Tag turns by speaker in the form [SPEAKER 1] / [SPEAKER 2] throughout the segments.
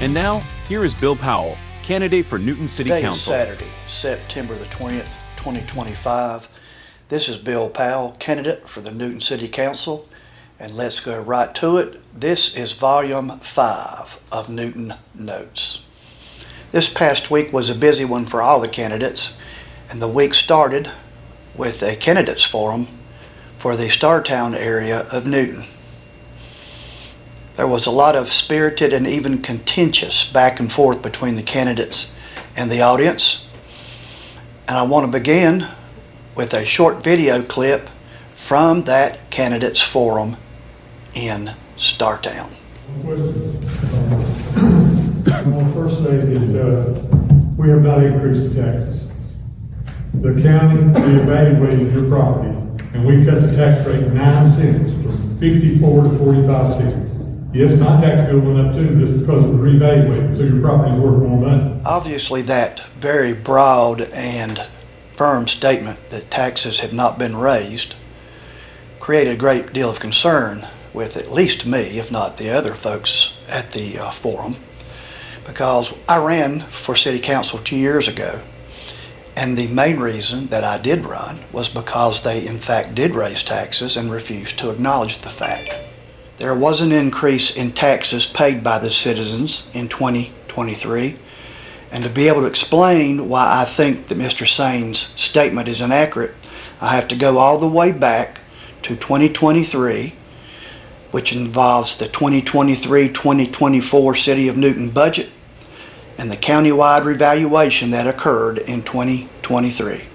[SPEAKER 1] And now, here is Bill Powell, candidate for Newton City
[SPEAKER 2] Today
[SPEAKER 1] Council.
[SPEAKER 2] is Saturday, September the 20th, 2025. This is Bill Powell, candidate for the Newton City Council, and let's go right to it. This is Volume 5 of Newton Notes. This past week was a busy one for all the candidates, and the week started with a candidates forum for the Startown area of Newton. There was a lot of spirited and even contentious back and forth between the candidates and the audience. And I want to begin with a short video clip from that candidates forum in Startown.
[SPEAKER 3] I want to first say that we have not increased the taxes. The county reevaluated your property, and we cut the tax rate 9 cents from 54 to 45 cents. Yes, my tax bill went up too just because it was reevaluated, so your property's worth more money.
[SPEAKER 2] Obviously, that very broad and firm statement that taxes have not been raised created a great deal of concern with at least me, if not the other folks at the forum, because I ran for city council 2 years ago, and the main reason that I did run was because they in fact did raise taxes and refused to acknowledge the fact. There was an increase in taxes paid by the citizens in 2023, and to be able to explain why I think that Mr. Sain's statement is inaccurate, I have to go all the way back to 2023, which involves the 2023-2024 City of Newton budget and the countywide revaluation that occurred in 2023.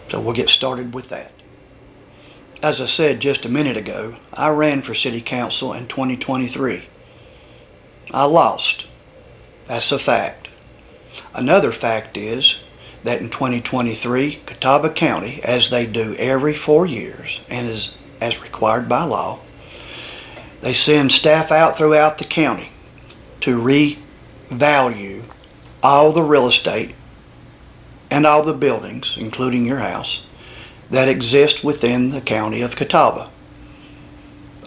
[SPEAKER 2] So we'll get started with that. As I said just a minute ago, I ran for City Council in 2023. I lost. That's a fact. Another fact is that in 2023, Catawba County, as they do every 4 years and as required by law, they send staff out throughout the county to revalue all the real estate and all the buildings, including your house, that exist within the county of Catawba.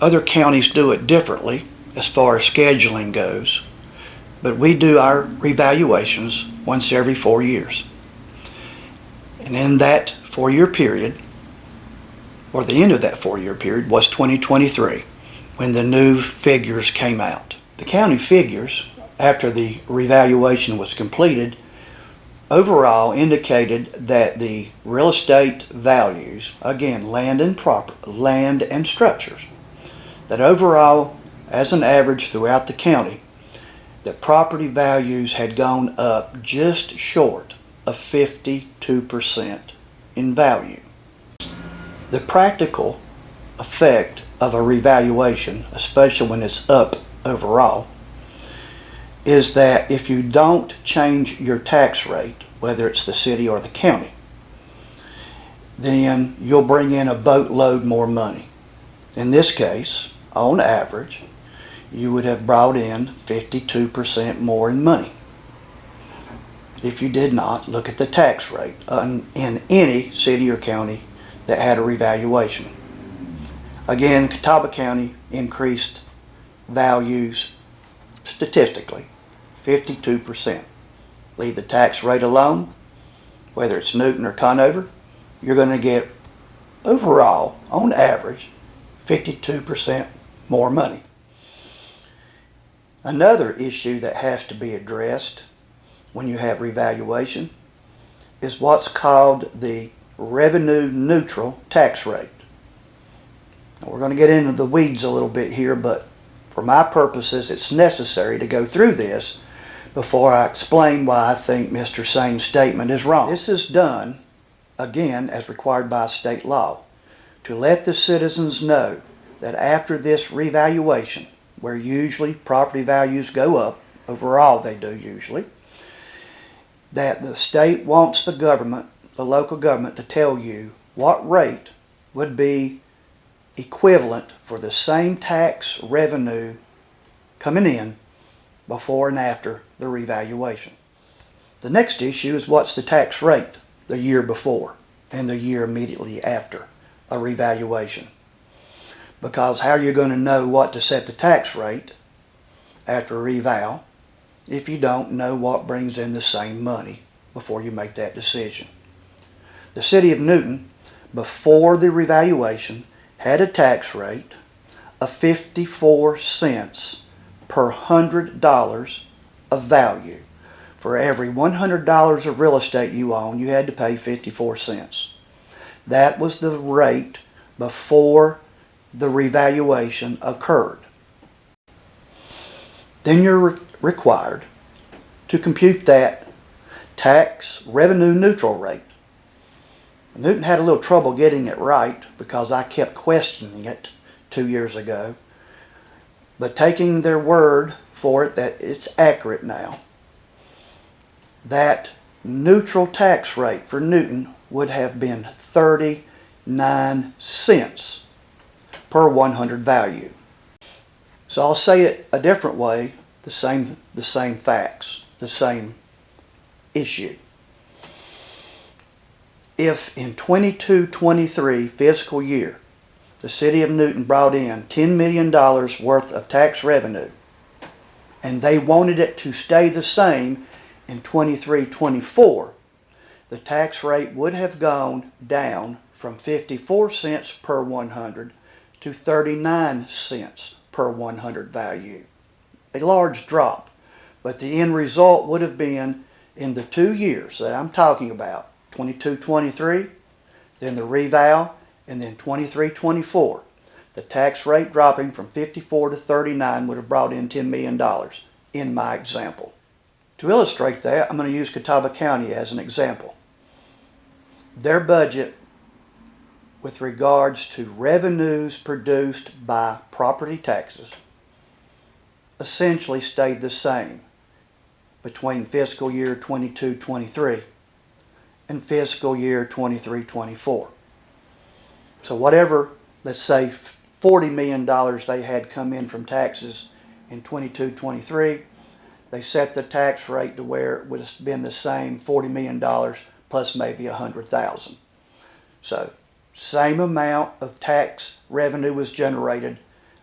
[SPEAKER 2] Other counties do it differently as far as scheduling goes, but we do our revaluations once every 4 years. And in that 4-year period, or the end of that 4-year period, was 2023, when the new figures came out. The county figures, after the revaluation was completed, overall indicated that the real estate values, again, land and structures, that overall, as an average throughout the county, that property values had gone up just short of 52% in value. The practical effect of a revaluation, especially when it's up overall, is that if you don't change your tax rate, whether it's the city or the county, then you'll bring in a boatload more money. In this case, on average, you would have brought in 52% more in money if you did not look at the tax rate in any city or county that had a revaluation. Again, Catawba County increased values statistically 52%. Leave the tax rate alone, whether it's Newton or Conover, you're going to get overall, on average, 52% more money. Another issue that has to be addressed when you have revaluation is what's called the revenue neutral tax rate. Now, we're going to get into the weeds a little bit here, but for my purposes, it's necessary to go through this before I explain why I think Mr. Sain's statement is wrong. This is done, again, as required by state law, to let the citizens know that after this revaluation, where usually property values go up, overall they do usually, that the state wants the government, the local government, to tell you what rate would be equivalent for the same tax revenue coming in before and after the revaluation. The next issue is what's the tax rate the year before and the year immediately after a revaluation. Because how are you going to know what to set the tax rate after a reval if you don't know what brings in the same money before you make that decision. The city of Newton, before the revaluation, had a tax rate of 54 cents per $100 of value. For every $100 of real estate you own, you had to pay 54 cents. That was the rate before the revaluation occurred. Then you're required to compute that tax revenue neutral rate. Newton had a little trouble getting it right because I kept questioning it 2 years ago, but taking their word for it that it's accurate now, that neutral tax rate for Newton would have been 39 cents per 100 value. So I'll say it a different way, the same facts, the same issue. If in 22-23 fiscal year, the city of Newton brought in $10 million worth of tax revenue, and they wanted it to stay the same in 23-24, the tax rate would have gone down from 54 cents per 100 to 39 cents per 100 value. A large drop, but the end result would have been, in the 2 years that I'm talking about, 22-23, then the reval, and then 23-24, the tax rate dropping from 54 to 39 would have brought in $10 million in my example. To illustrate that, I'm going to use Catawba County as an example. Their budget with regards to revenues produced by property taxes essentially stayed the same between fiscal year 22-23 and fiscal year 23-24. So whatever, let's say $40 million they had come in from taxes in 22-23, they set the tax rate to where it would have been the same $40 million plus maybe $100,000. So same amount of tax revenue was generated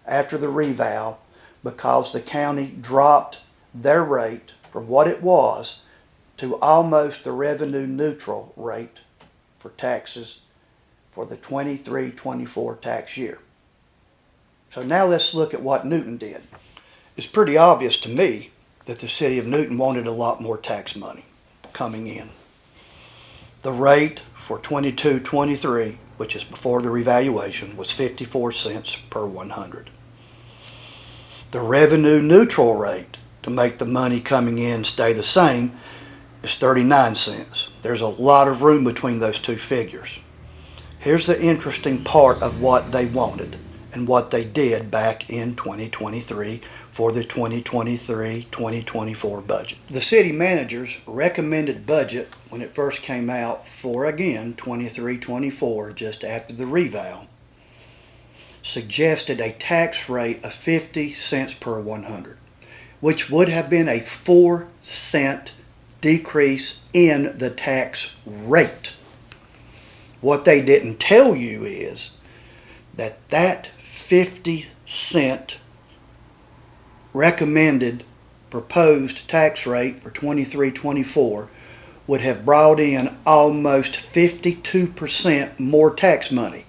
[SPEAKER 2] after the reval because the county dropped their rate from what it was to almost the revenue neutral rate for taxes for the 23-24 tax year. So now let's look at what Newton did. It's pretty obvious to me that the city of Newton wanted a lot more tax money coming in. The rate for 22-23, which is before the revaluation, was 54 cents per 100. The revenue neutral rate to make the money coming in stay the same is 39 cents. There's a lot of room between those two figures. Here's the interesting part of what they wanted and what they did back in 2023 for the 2023-2024 budget. The city manager's recommended budget when it first came out for, again, 23-24, just after the reval, suggested a tax rate of 50 cents per 100, which would have been a 4-cent decrease in the tax rate. What they didn't tell you is that that 50-cent recommended proposed tax rate for 23-24 would have brought in almost 52% more tax money.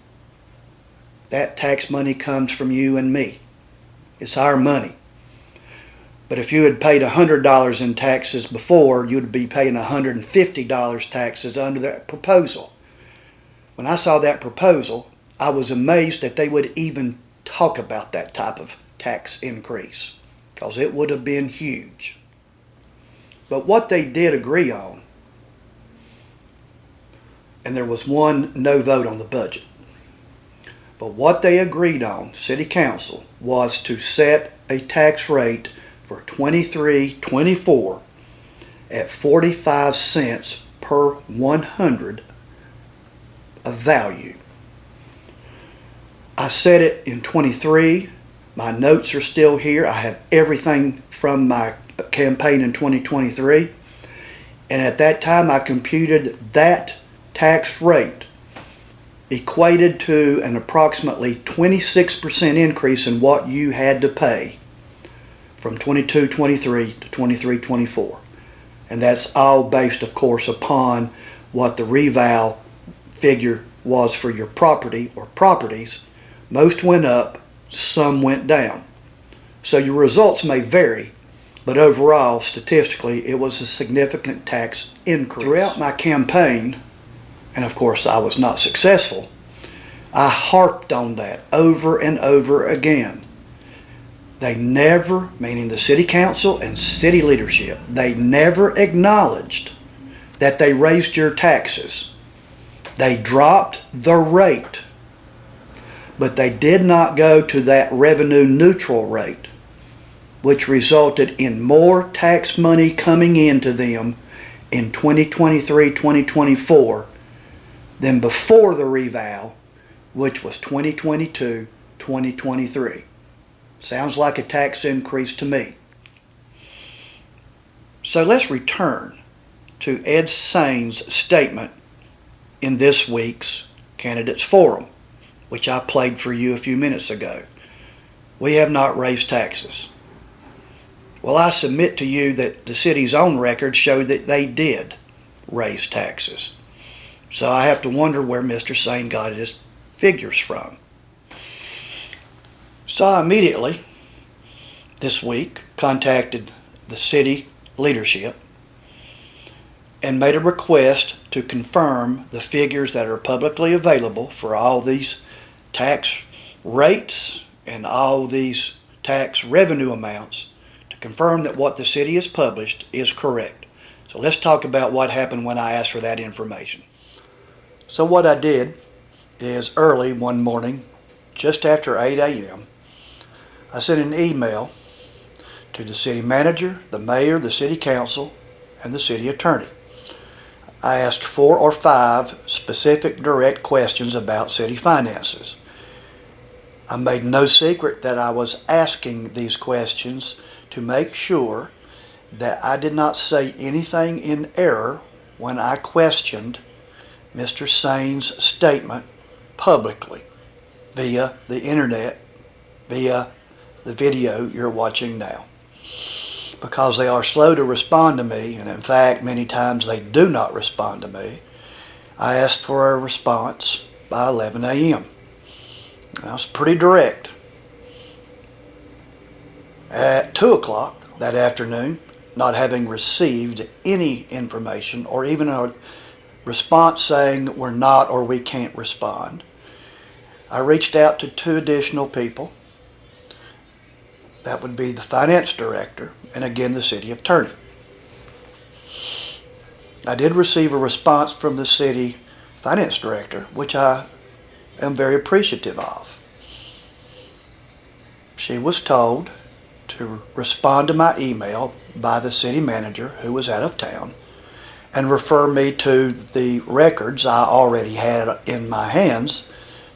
[SPEAKER 2] That tax money comes from you and me. It's our money. But if you had paid $100 in taxes before, you'd be paying $150 taxes under that proposal. When I saw that proposal, I was amazed that they would even talk about that type of tax increase, because it would have been huge. But what they did agree on, and there was one no vote on the budget, but what they agreed on, City Council, was to set a tax rate for 23-24 at 45 cents per 100 of value. I said it in 23. My notes are still here. I have everything from my campaign in 2023. And at that time, I computed that tax rate equated to an approximately 26% increase in what you had to pay from 22-23 to 23-24. And that's all based, of course, upon what the reval figure was for your property or properties. Most went up, some went down. So your results may vary, but overall, statistically, it was a significant tax increase. Throughout my campaign, and of course I was not successful, I harped on that over and over again. They never, meaning the city council and city leadership, they never acknowledged that they raised your taxes. They dropped the rate, but they did not go to that revenue neutral rate, which resulted in more tax money coming into them in 2023-2024 than before the reval, which was 2022-2023. Sounds like a tax increase to me. So let's return to Ed Sain's statement in this week's Candidates Forum, which I played for you a few minutes ago. We have not raised taxes. Well, I submit to you that the city's own records show that they did raise taxes. So I have to wonder where Mr. Sain got his figures from. So I immediately, this week, contacted the city leadership and made a request to confirm the figures that are publicly available for all these tax rates and all these tax revenue amounts, to confirm that what the city has published is correct. So let's talk about what happened when I asked for that information. So what I did is early one morning, just after 8 a.m., I sent an email to the city manager, the mayor, the city council, and the city attorney. I asked 4 or 5 specific direct questions about city finances. I made no secret that I was asking these questions to make sure that I did not say anything in error when I questioned Mr. Sain's statement publicly via the internet, via the video you're watching now. Because they are slow to respond to me, and in fact many times they do not respond to me, I asked for a response by 11 a.m. I was pretty direct. At 2 o'clock that afternoon, not having received any information or even a response saying we're not or we can't respond, I reached out to 2 additional people. That would be the finance director and again the city attorney. I did receive a response from the city finance director, which I am very appreciative of. She was told to respond to my email by the city manager, who was out of town, and refer me to the records I already had in my hands,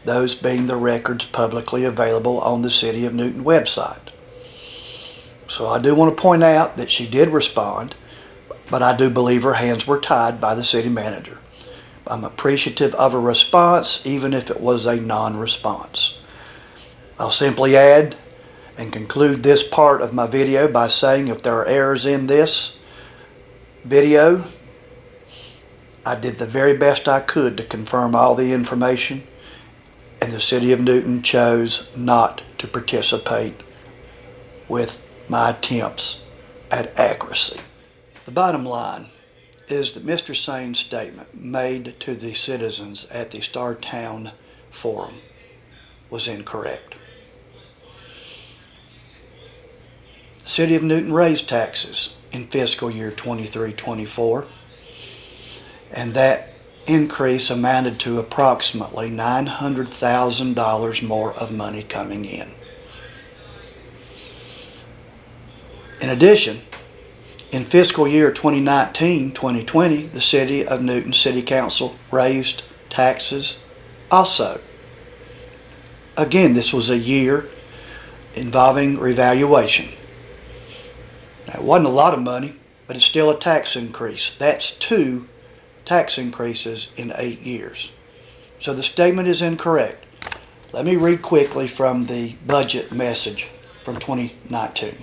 [SPEAKER 2] those being the records publicly available on the City of Newton website. So I do want to point out that she did respond, but I do believe her hands were tied by the city manager. I'm appreciative of a response, even if it was a non-response. I'll simply add and conclude this part of my video by saying if there are errors in this video, I did the very best I could to confirm all the information, and the City of Newton chose not to participate with my attempts at accuracy. The bottom line is that Mr. Sain's statement made to the citizens at the Startown Forum was incorrect. The City of Newton raised taxes in fiscal year 23-24, and that increase amounted to approximately $900,000 more of money coming in. In addition, in fiscal year 2019-2020, the City of Newton City Council raised taxes also. Again, this was a year involving revaluation. Now, it wasn't a lot of money, but it's still a tax increase. That's 2 tax increases in 8 years. So the statement is incorrect. Let me read quickly from the budget message from 2019.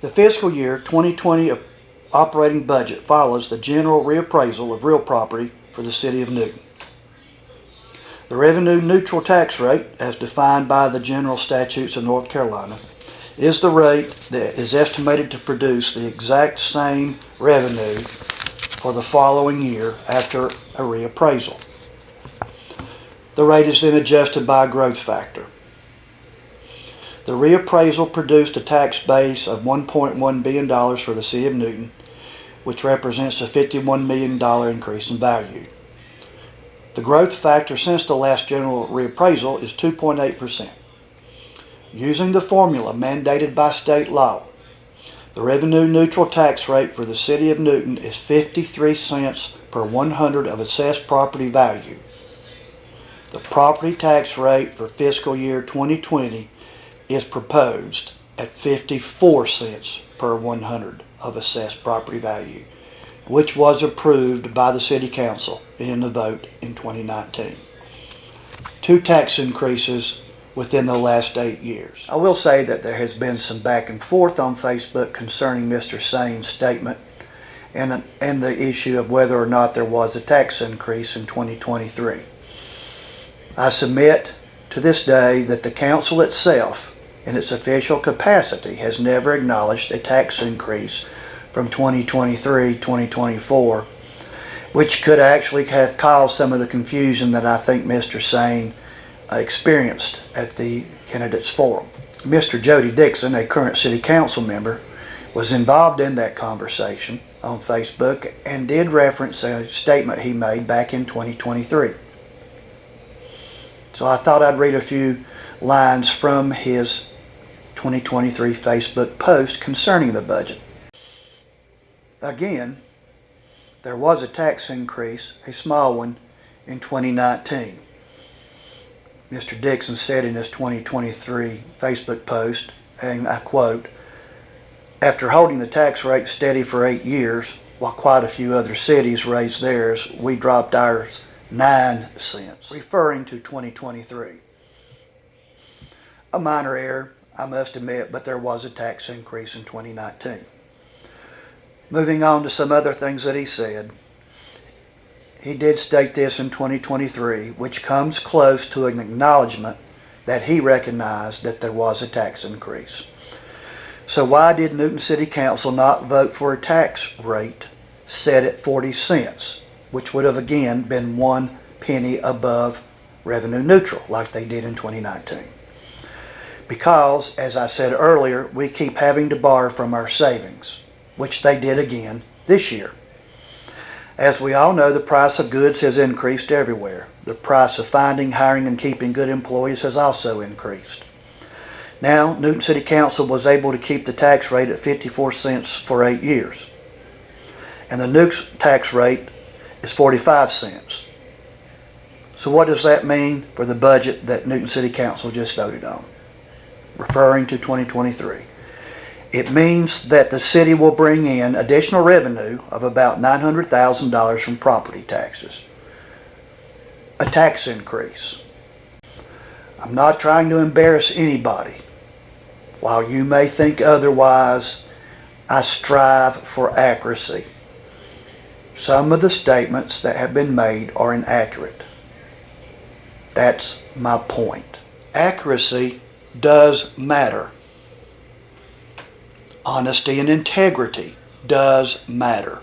[SPEAKER 2] The fiscal year 2020 operating budget follows the general reappraisal of real property for the City of Newton. The revenue neutral tax rate, as defined by the general statutes of North Carolina, is the rate that is estimated to produce the exact same revenue for the following year after a reappraisal. The rate is then adjusted by a growth factor. The reappraisal produced a tax base of $1.1 billion for the City of Newton, which represents a $51 million increase in value. The growth factor since the last general reappraisal is 2.8%. Using the formula mandated by state law, the revenue neutral tax rate for the City of Newton is 53 cents per 100 of assessed property value. The property tax rate for fiscal year 2020 is proposed at 54 cents per 100 of assessed property value, which was approved by the City Council in the vote in 2019. 2 tax increases within the last 8 years. I will say that there has been some back and forth on Facebook concerning Mr. Sain's statement and the issue of whether or not there was a tax increase in 2023. I submit to this day that the Council itself, in its official capacity, has never acknowledged a tax increase from 2023-2024, which could actually have caused some of the confusion that I think Mr. Sain experienced at the candidates forum. Mr. Jody Dixon, a current City Council member, was involved in that conversation on Facebook and did reference a statement he made back in 2023. So I thought I'd read a few lines from his 2023 Facebook post concerning the budget. Again, there was a tax increase, a small one, in 2019. Mr. Dixon said in his 2023 Facebook post, and I quote, "After holding the tax rate steady for 8 years, while quite a few other cities raised theirs, we dropped ours 9 cents, referring to 2023. A minor error, I must admit, but there was a tax increase in 2019. Moving on to some other things that he said. He did state this in 2023, which comes close to an acknowledgement that he recognized that there was a tax increase. So why did Newton City Council not vote for a tax rate set at 40 cents, which would have again been 1 penny above revenue neutral like they did in 2019? Because, as I said earlier, we keep having to borrow from our savings, which they did again this year. As we all know, the price of goods has increased everywhere. The price of finding, hiring, and keeping good employees has also increased. Now, Newton City Council was able to keep the tax rate at 54 cents for 8 years. And the new tax rate is 45 cents. So what does that mean for the budget that Newton City Council just voted on? Referring to 2023. It means that the city will bring in additional revenue of about $900,000 from property taxes. A tax increase. I'm not trying to embarrass anybody. While you may think otherwise, I strive for accuracy. Some of the statements that have been made are inaccurate. That's my point. Accuracy does matter. Honesty and integrity does matter.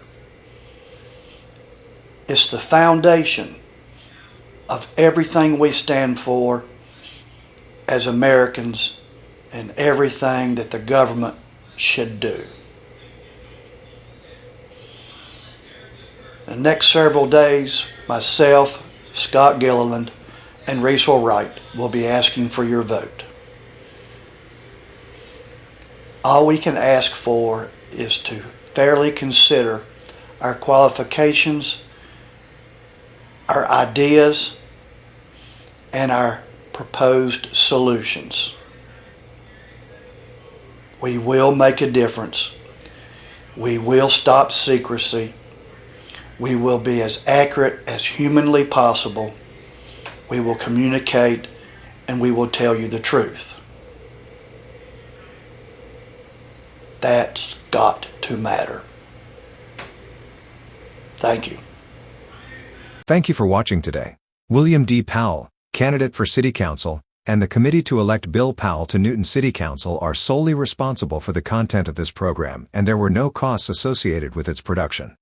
[SPEAKER 2] It's the foundation of everything we stand for as Americans and everything that the government should do. The next several days, myself, Scott Gilliland, and Riesel Wright will be asking for your vote. All we can ask for is to fairly consider our qualifications, our ideas, and our proposed solutions. We will make a difference. We will stop secrecy. We will be as accurate as humanly possible. We will communicate, and we will tell you the truth. That's got to matter. Thank you.
[SPEAKER 4] Thank you for watching today. William D. Powell, candidate for City Council, and the committee to elect Bill Powell to Newton City Council are solely responsible for the content of this program, and there were no costs associated with its production.